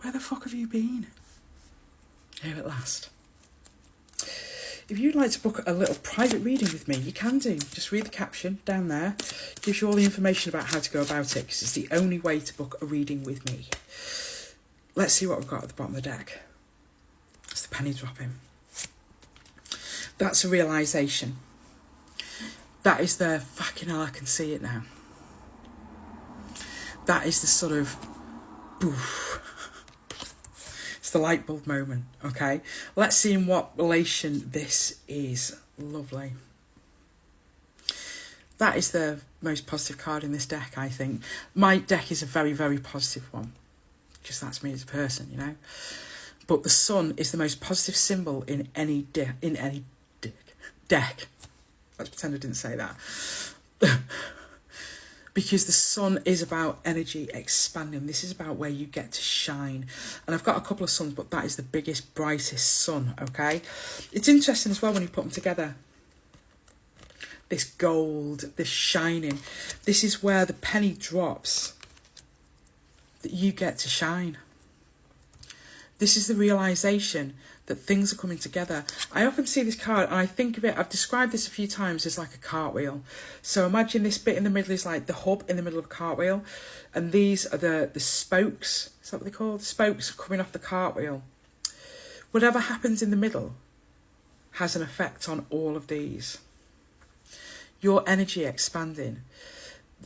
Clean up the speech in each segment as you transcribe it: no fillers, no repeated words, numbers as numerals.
Where the fuck have you been? Here at last. If you'd like to book a little private reading with me, you can do. Just read the caption down there. It gives you all the information about how to go about it, because it's the only way to book a reading with me. Let's see what we've got at the bottom of the deck. It's the penny dropping. That's a realisation. That is the fucking hell, I can see it now. That is the sort of boof. It's the light bulb moment, okay? Let's see in what relation this is. Lovely. That is the most positive card in this deck, I think. My deck is a very, very positive one, because that's me as a person, you know. But the sun is the most positive symbol in any deck. Let's pretend I didn't say that. Because the sun is about energy expanding. This is about where you get to shine. And I've got a couple of suns, but that is the biggest, brightest sun, okay? It's interesting as well when you put them together. This gold, this shining. This is where the penny drops, that you get to shine. This is the realisation that things are coming together. I often see this card and I think of it, I've described this a few times as like a cartwheel. So imagine this bit in the middle is like the hub in the middle of a cartwheel. And these are the spokes. Is that what they're called? The spokes are coming off the cartwheel. Whatever happens in the middle has an effect on all of these. Your energy expanding.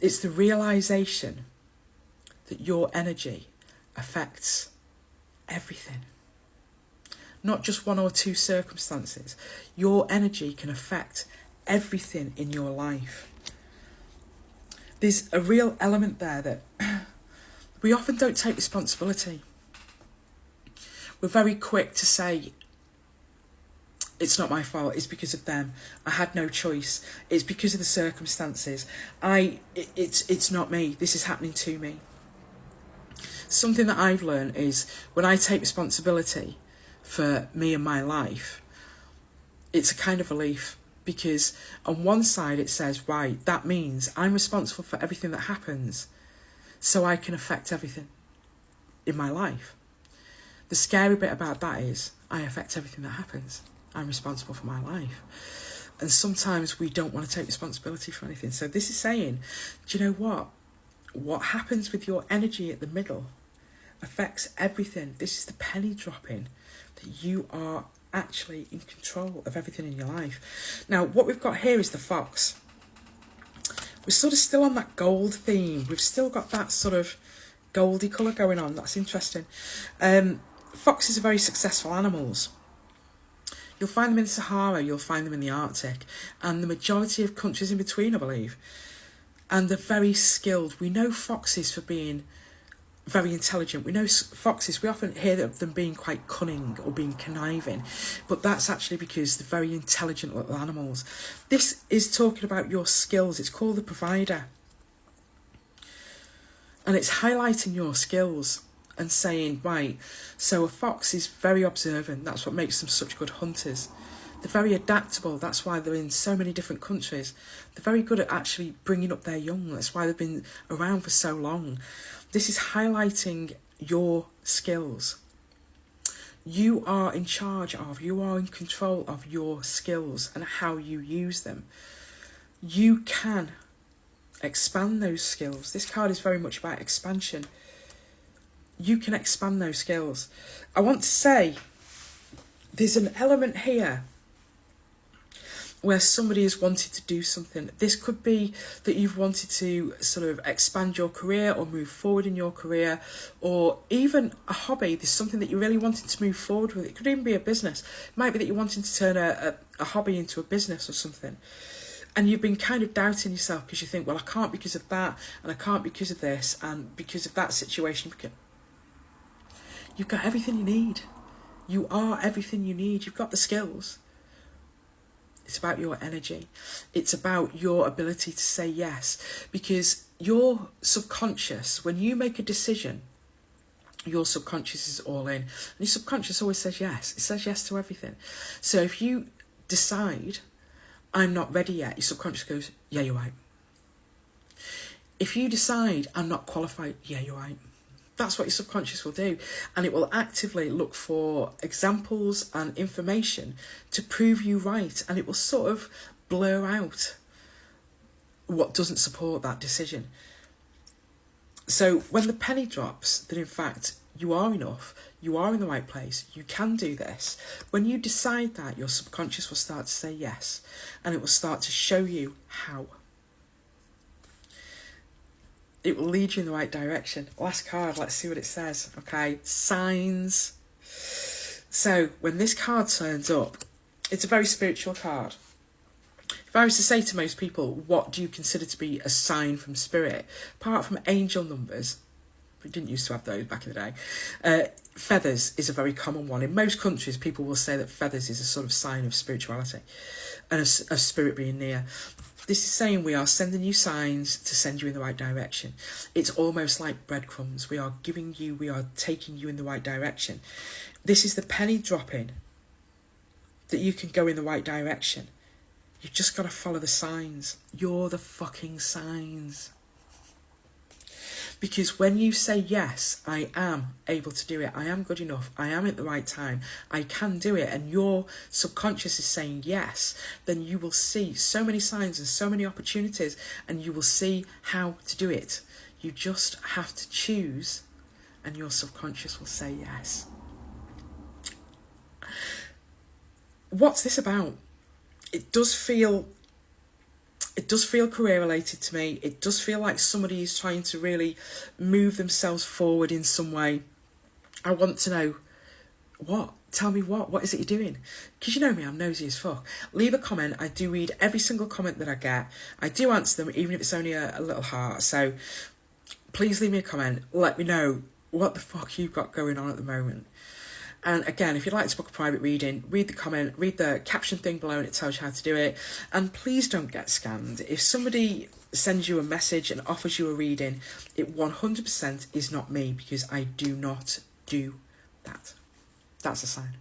It's the realisation that your energy affects everything. Not just one or two circumstances. Your energy can affect everything in your life. There's a real element there that we often don't take responsibility. We're very quick to say, it's not my fault, it's because of them. I had no choice. It's because of the circumstances. It's not me. This is happening to me. Something that I've learned is when I take responsibility for me and my life, it's a kind of relief, because on one side it says, right, that means I'm responsible for everything that happens, so I can affect everything in my life. The scary bit about that is I affect everything that happens. I'm responsible for my life. And sometimes we don't want to take responsibility for anything. So this is saying, do you know what? What happens with your energy at the middle affects everything. This is the penny dropping, that you are actually in control of everything in your life. Now, what we've got here is the fox. We're sort of still on that gold theme. We've still got that sort of goldy colour going on. That's interesting. Foxes are very successful animals. You'll find them in Sahara, you'll find them in the Arctic, and the majority of countries in between, I believe. And they're very skilled. We know foxes for being very intelligent. We know foxes, we often hear of them being quite cunning or being conniving, but that's actually because they're very intelligent little animals. This is talking about your skills. It's called the provider. And it's highlighting your skills and saying, right, so a fox is very observant. That's what makes them such good hunters. They're very adaptable. That's why they're in so many different countries. They're very good at actually bringing up their young. That's why they've been around for so long. This is highlighting your skills. You are in charge of, you are in control of your skills and how you use them. You can expand those skills. This card is very much about expansion. You can expand those skills. I want to say there's an element here where somebody has wanted to do something. This could be that you've wanted to sort of expand your career or move forward in your career, or even a hobby. There's something that you really wanted to move forward with. It could even be a business. It might be that you're wanting to turn a hobby into a business or something. And you've been kind of doubting yourself because you think, well, I can't because of that, and I can't because of this, and because of that situation. You've got everything you need. You are everything you need. You've got the skills. It's about your energy. It's about your ability to say yes. Because your subconscious, when you make a decision, your subconscious is all in. And your subconscious always says yes. It says yes to everything. So if you decide, I'm not ready yet, your subconscious goes, yeah, you're right. If you decide, I'm not qualified, yeah, you're right. That's what your subconscious will do. And it will actively look for examples and information to prove you right. And it will sort of blur out what doesn't support that decision. So when the penny drops that in fact you are enough, you are in the right place, you can do this, when you decide that, your subconscious will start to say yes, and it will start to show you how. It will lead you in the right direction. Last card, let's see what it says. Okay, signs. So when this card turns up, it's a very spiritual card. If I was to say to most people, what do you consider to be a sign from spirit? Apart from angel numbers, we didn't used to have those back in the day, feathers is a very common one. In most countries, people will say that feathers is a sort of sign of spirituality and of spirit being near. This is saying we are sending you signs to send you in the right direction. It's almost like breadcrumbs. We are taking you in the right direction. This is the penny dropping that you can go in the right direction. You've just got to follow the signs. You're the fucking signs. Because when you say, yes, I am able to do it, I am good enough, I am at the right time, I can do it, and your subconscious is saying yes, then you will see so many signs and so many opportunities, and you will see how to do it. You just have to choose, and your subconscious will say yes. What's this about? It does feel career related to me. It does feel like somebody is trying to really move themselves forward in some way. I want to know what. Tell me what is it you're doing? Because you know me, I'm nosy as fuck. Leave a comment. I do read every single comment that I get. I do answer them, even if it's only a little heart. So please leave me a comment. Let me know what the fuck you've got going on at the moment. And again, if you'd like to book a private reading, read the comment, read the caption thing below and it tells you how to do it. And please don't get scammed. If somebody sends you a message and offers you a reading, it 100% is not me, because I do not do that. That's a sign.